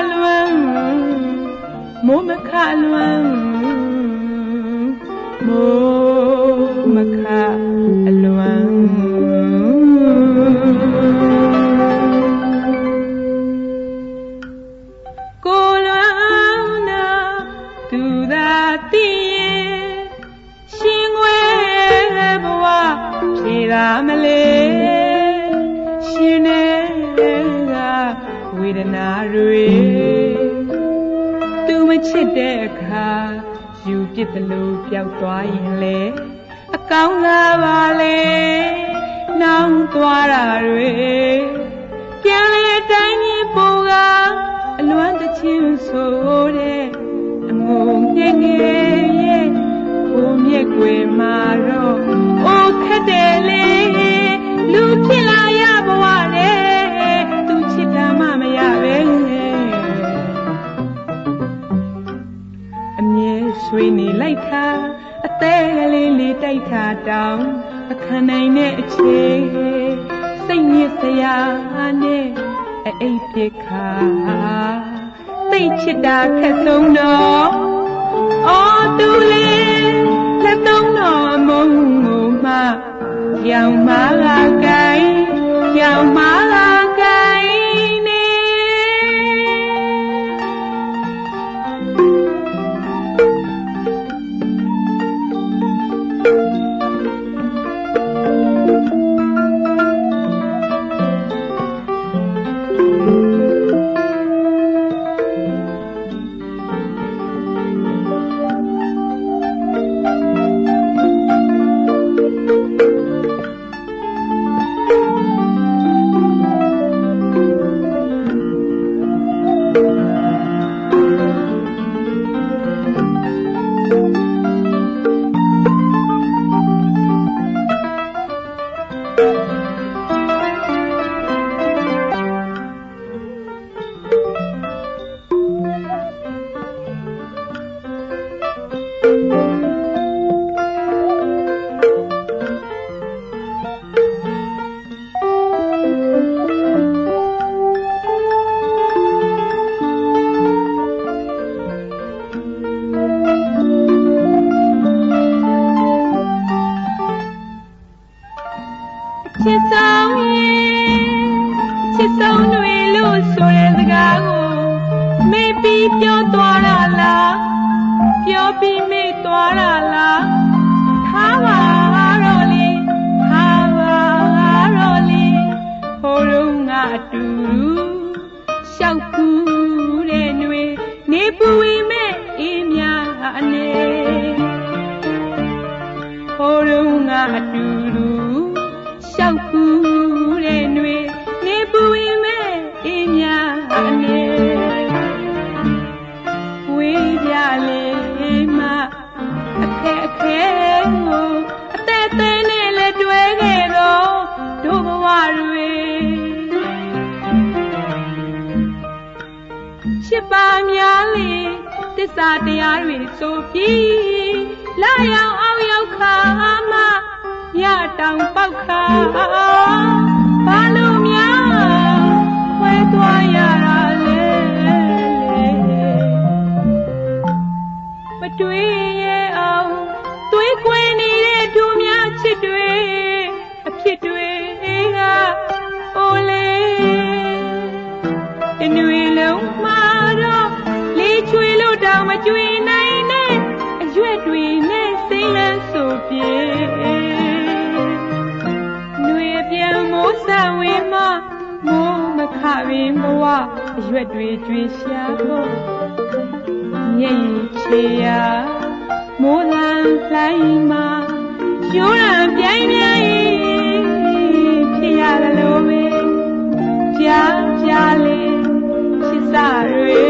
luan mo makha luan mo makha luan ko luan na tu da ti shin ngwe bwa phir da ma le shin ne gaဝေဒနာတွေသူမချစ်တဲ့အခါယူပြစ်တယ်လို့ပျောက်သွားရင်လေအကောင်းလာပါလေနောင်သွားတာတွေပြန်လေတိုင်းကြီးပူကအလွမ်းတချင်းဆိုတဲ့အငုံငယ်ငယ်ရဲ့ကိုမြက်ွယ်မှာတော့အိုခက်တယ်လေလူဖြစ်လာရဘဝနဲ့သူချစ်တာမှမရပဲအမြဲဆွေးနေလိုက်တာအသေးကလေးလေးတိုက်တာတောင်းအခမ်းနိုင်တဲ့အချိန်စိတ်ညစ်စရာနဲ့အိပ်ပြခါသိချစ်တာခက်ဆုံးတော့အော်သူလေးလက်သုံးတော်မုံကိုမှရောင်မလာကိုင်းရောင်မလာကိုင်းနေကြားကြားလေးချစ်စာတွေ